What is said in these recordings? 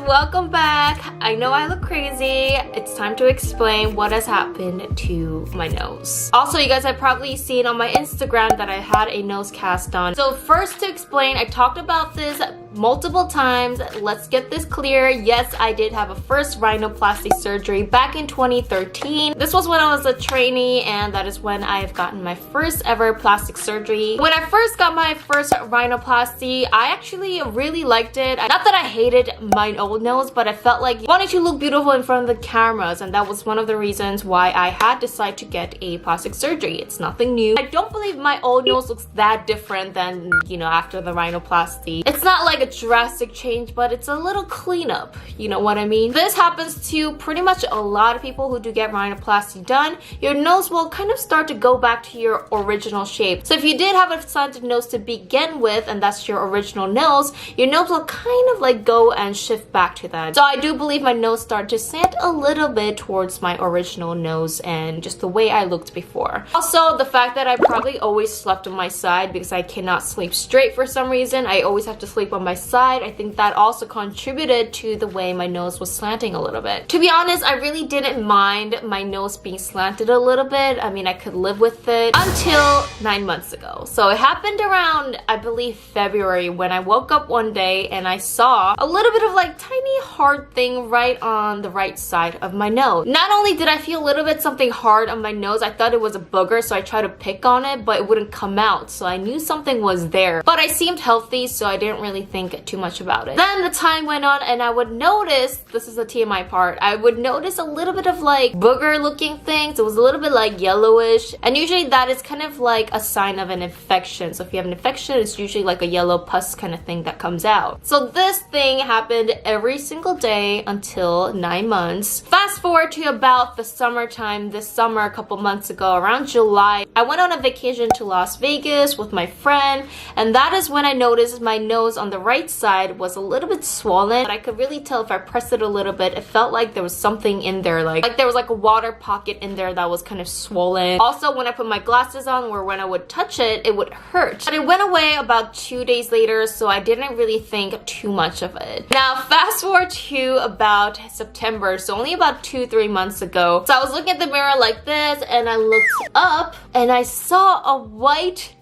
welcome back. I know I look crazy. It's time to explain what has happened to my nose. Also, you guys have probably seen on my Instagram that I had a nose cast done. So first, to explain, I talked about this multiple times. Let's get this clear. Yes, I did have a first rhinoplasty surgery back in 2013. This was when I was a trainee, and that is when I have gotten my first ever plastic surgery. When I first got my first rhinoplasty, I actually really liked it. Not that I hated my old nose, but I felt like wanting to look beautiful in front of the cameras, and that was one of the reasons why I had decided to get a plastic surgery. It's nothing new. I don't believe my old nose looks that different than, you know, after the rhinoplasty. It's not like a drastic change, but it's a little cleanup, you know what I mean? This happens to pretty much a lot of people who do get rhinoplasty done. Your nose will kind of start to go back to your original shape. So if you did have a slanted nose to begin with, and that's your original nose, your nose will kind of like go and shift back to that. So I do believe my nose started to slant a little bit towards my original nose and just the way I looked before. Also, the fact that I probably always slept on my side because I cannot sleep straight for some reason. I always have to sleep on my side. I think that also contributed to the way my nose was slanting a little bit. To be honest, I really didn't mind my nose being slanted a little bit. I mean, I could live with it until 9 months ago. So it happened around, I believe, February, when I woke up one day and I saw a little bit of like tiny hard thing right on the right side of my nose. Not only did I feel a little bit something hard on my nose, I thought it was a booger, so I tried to pick on it, but it wouldn't come out. So I knew something was there. But I seemed healthy, so I didn't really think too much about it. Then the time went on and I would notice, this is the TMI part, I would notice a little bit of like booger looking things. It was a little bit like yellowish, and usually that is kind of like a sign of an infection. So if you have an infection, it's usually like a yellow pus kind of thing that comes out. So this thing happened every single day until 9 months. Fast forward to about the summertime, this summer a couple months ago, around July, I went on a vacation to Las Vegas with my friend, and that is when I noticed my nose on the right side was a little bit swollen. But I could really tell if I pressed it a little bit, it felt like there was something in there, like there was like a water pocket in there that was kind of swollen. Also, when I put my glasses on, or when I would touch it, it would hurt. But it went away about 2 days later, so I didn't really think too much of it. Now, fast forward to about September, so only about 2-3 months ago. So I was looking at the mirror like this, and I looked up and I saw a white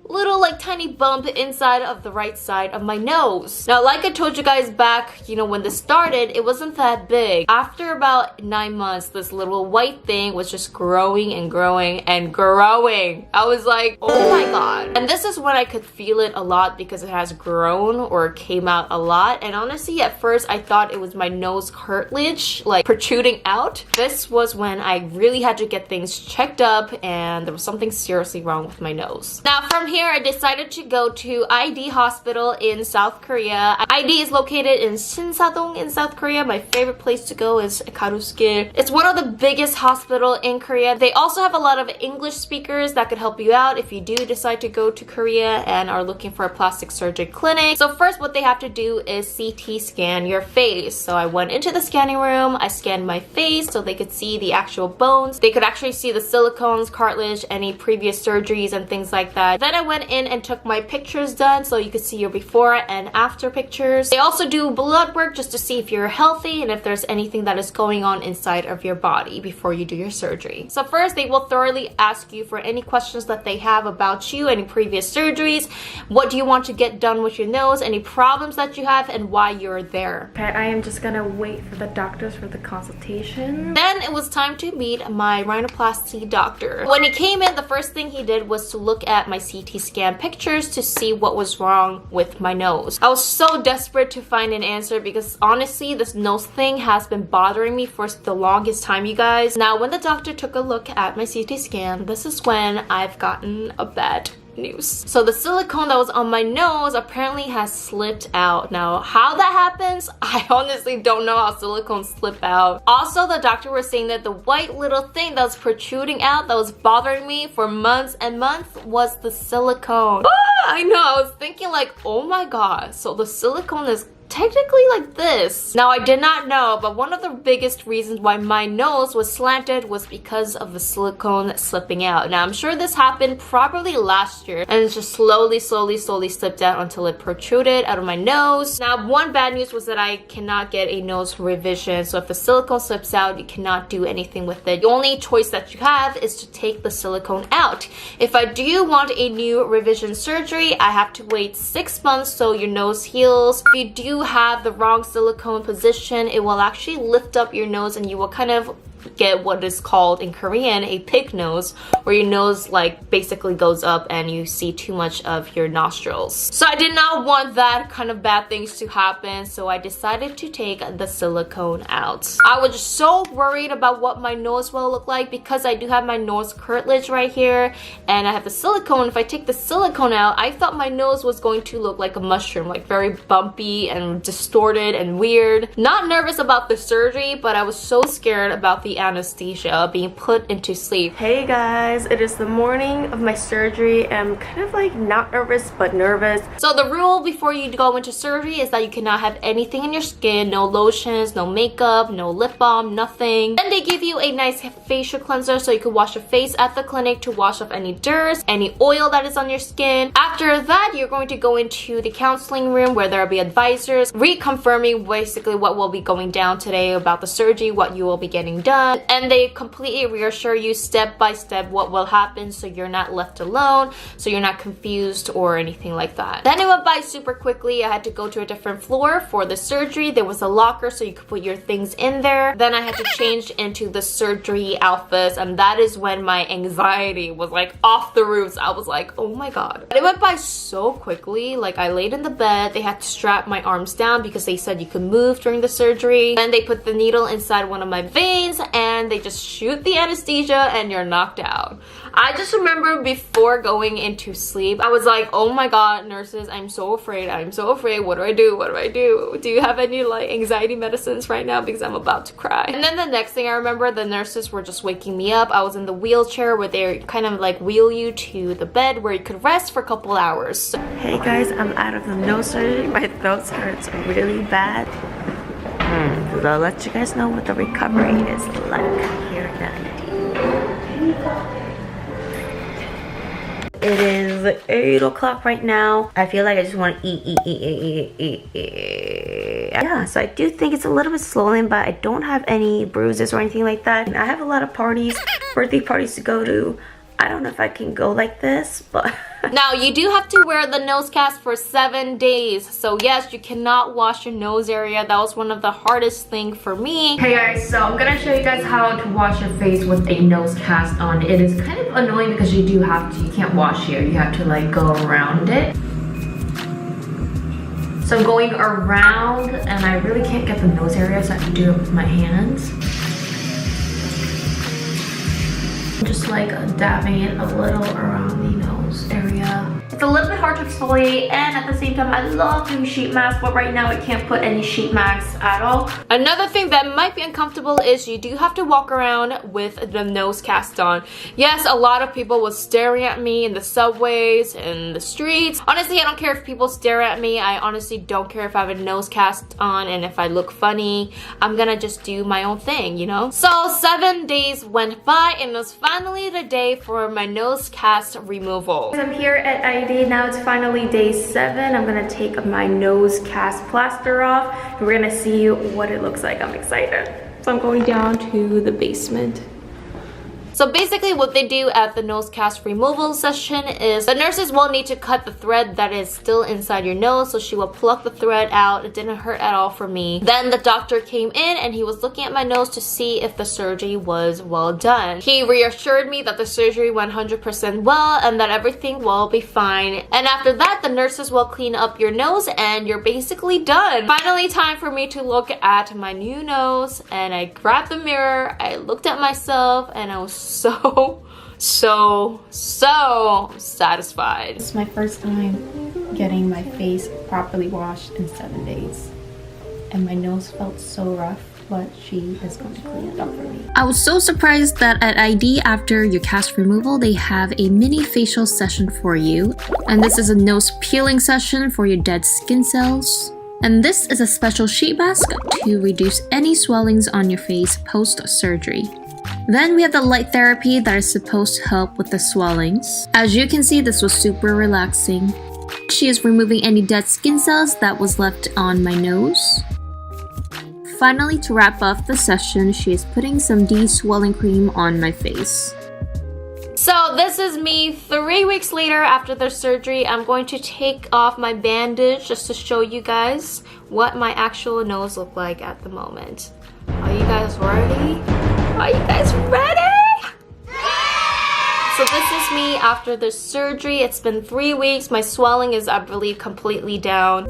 little like tiny bump inside of the right side of my nose. Now, like I told you guys back, you know, when this started, it wasn't that big. After about 9 months, this little white thing was just growing and growing and growing. I was like, oh my god. And this is when I could feel it a lot because it has grown or came out a lot. And honestly, at first I thought it was my nose cartilage like protruding out. This was when I really had to get things checked up, and there was something seriously wrong with my nose. Now, from here I decided to go to ID Hospital in South Korea. ID is located in Sinsadong in South Korea. My favorite place to go is Garuskil. It's one of the biggest hospitals in Korea. They also have a lot of English speakers that could help you out if you do decide to go to Korea and are looking for a plastic surgery clinic. So first, what they have to do is CT scan your face. So I went into the scanning room, I scanned my face so they could see the actual bones. They could actually see the silicones, cartilage, any previous surgeries and things like that. Then I went in and took my pictures done so you could see your before and after pictures. They also do blood work just to see if you're healthy and if there's anything that is going on inside of your body before you do your surgery. So first, they will thoroughly ask you for any questions that they have about you, any previous surgeries, what do you want to get done with your nose, any problems that you have, and why you're there. Okay, I am just gonna wait for the doctors for the consultation. Then it was time to meet my rhinoplasty doctor. When he came in, the first thing he did was to look at my CT scan pictures to see what was wrong with my nose. I was so desperate to find an answer because honestly, this nose thing has been bothering me for the longest time, you guys. Now, when the doctor took a look at my CT scan, this is when I've gotten a bad news. So the silicone that was on my nose apparently has slipped out. Now, how that happens, I honestly don't know how silicones slip out. Also, the doctor was saying that the white little thing that was protruding out that was bothering me for months and months was the silicone. I know, I was thinking like, oh my god, so the silicone is technically like this. Now I did not know, but one of the biggest reasons why my nose was slanted was because of the silicone slipping out. Now I'm sure this happened probably last year, and it just slowly slipped out until it protruded out of my nose. Now one bad news was that I cannot get a nose revision, so if the silicone slips out, you cannot do anything with it. The only choice that you have is to take the silicone out. If I do want a new revision surgery, I have to wait 6 months so your nose heals. If you do have the wrong silicone position, it will actually lift up your nose and you will kind of get what is called in Korean a pig nose, where your nose like basically goes up and you see too much of your nostrils. So I did not want that kind of bad things to happen, so I decided to take the silicone out. I was just so worried about what my nose will look like because I do have my nose cartilage right here and I have the silicone. If I take the silicone out, I thought my nose was going to look like a mushroom, like very bumpy and distorted and weird. Not nervous about the surgery, but I was so scared about the anesthesia, being put into sleep. Hey guys, it is the morning of my surgery and I'm kind of like not nervous but nervous. So the rule before you go into surgery is that you cannot have anything in your skin, no lotions, no makeup, no lip balm, nothing. Then they give you a nice facial cleanser so you can wash your face at the clinic to wash off any dirt, any oil that is on your skin. After that, you're going to go into the counseling room where there will be advisors reconfirming basically what will be going down today about the surgery, what you will be getting done. And they completely reassure you step by step what will happen so you're not left alone, so you're not confused or anything like that. Then it went by super quickly. I had to go to a different floor for the surgery. There was a locker so you could put your things in there. Then I had to change into the surgery outfits, and that is when my anxiety was like off the roofs. I was like, oh my god. It went by so quickly. Like I laid in the bed, they had to strap my arms down because they said you could move during the surgery. Then they put the needle inside one of my veins and they just shoot the anesthesia and you're knocked out. I just remember before going into sleep, I was like, oh my god, nurses, I'm so afraid. What do I do? What do I do? Do you have any like anxiety medicines right now? Because I'm about to cry. And then the next thing I remember, the nurses were just waking me up. I was in the wheelchair where they kind of like wheel you to the bed where you could rest for a couple hours. Hey guys, I'm out of the nose surgery. My throat hurts really bad. So I'll let you guys know what the recovery is like here at It is 8 o'clock right now. I feel like I just want to eat. Yeah, so I do think it's a little bit swollen, but I don't have any bruises or anything like that. And I have a lot of parties, birthday parties to go to. I don't know if I can go like this, but... Now, you do have to wear the nose cast for 7 days. So yes, you cannot wash your nose area. That was one of the hardest things for me. Hey guys, so I'm gonna show you guys how to wash your face with a nose cast on. It is kind of annoying because you can't wash here. You have to like go around it. So I'm going around and I really can't get the nose area, so I have to do it with my hands. Just like dabbing it a little around the nose area. It's a little bit hard to exfoliate, and at the same time I love doing sheet masks, but right now I can't put any sheet masks at all. Another thing that might be uncomfortable is you do have to walk around with the nose cast on. Yes, a lot of people were staring at me in the subways and the streets. Honestly, I don't care if people stare at me. I honestly don't care if I have a nose cast on and if I look funny. I'm gonna just do my own thing, you know? So 7 days went by and it was finally the day for my nose cast removal. I'm here at ID. Now it's finally day 7. I'm gonna take my nose cast plaster off and we're gonna see what it looks like. I'm excited. So I'm going down to the basement. So basically what they do at the nose cast removal session is the nurses will need to cut the thread that is still inside your nose, so she will pluck the thread out. It didn't hurt at all for me. Then the doctor came in and he was looking at my nose to see if the surgery was well done. He reassured me that the surgery went 100% well and that everything will be fine. And after that, the nurses will clean up your nose and you're basically done. Finally, time for me to look at my new nose, and I grabbed the mirror, I looked at myself, and I was so satisfied. This is my first time getting my face properly washed in 7 days, and my nose felt so rough, but she is going to clean it up for me. I was so surprised that at ID, after your cast removal, they have a mini facial session for you, and this is a nose peeling session for your dead skin cells. And this is a special sheet mask to reduce any swellings on your face post-surgery. Then we have the light therapy that is supposed to help with the swellings. As you can see, this was super relaxing. She is removing any dead skin cells that was left on my nose. Finally, to wrap up the session, she is putting some de-swelling cream on my face. So this is me 3 weeks later after the surgery. I'm going to take off my bandage just to show you guys what my actual nose look like at the moment. Are you guys ready? Are you guys ready? So this is me after the surgery. It's been 3 weeks. My swelling is, I believe, completely down.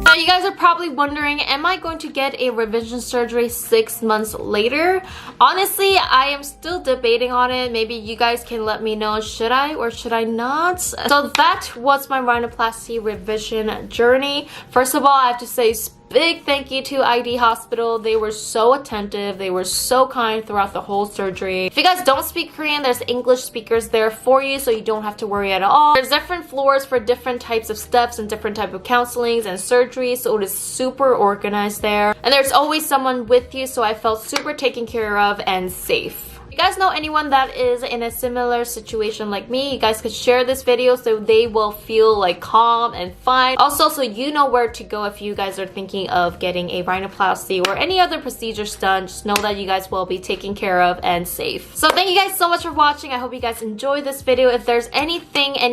Now you guys are probably wondering, am I going to get a revision surgery 6 months later? Honestly, I am still debating on it. Maybe you guys can let me know, should I or should I not? So that was my rhinoplasty revision journey. First of all, I have to say big thank you to ID Hospital. They were so attentive. They were so kind throughout the whole surgery. If you guys don't speak Korean, there's English speakers there for you, so you don't have to worry at all. There's different floors for different types of steps and different type of counselings and surgeries, so it is super organized there. And there's always someone with you, so I felt super taken care of and safe. If you guys know anyone that is in a similar situation like me, you guys could share this video so they will feel like calm and fine. Also, so you know where to go if you guys are thinking of getting a rhinoplasty or any other procedures done. Just know that you guys will be taken care of and safe. So thank you guys so much for watching. I hope you guys enjoyed this video. If there's any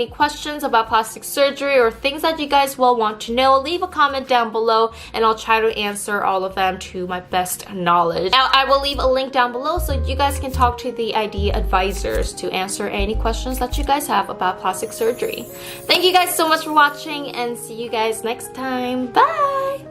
questions about plastic surgery or things that you guys will want to know, leave a comment down below and I'll try to answer all of them to my best knowledge. Now, I will leave a link down below so you guys can talk to the ID advisors to answer any questions that you guys have about plastic surgery. Thank you guys so much for watching and see you guys next time. Bye!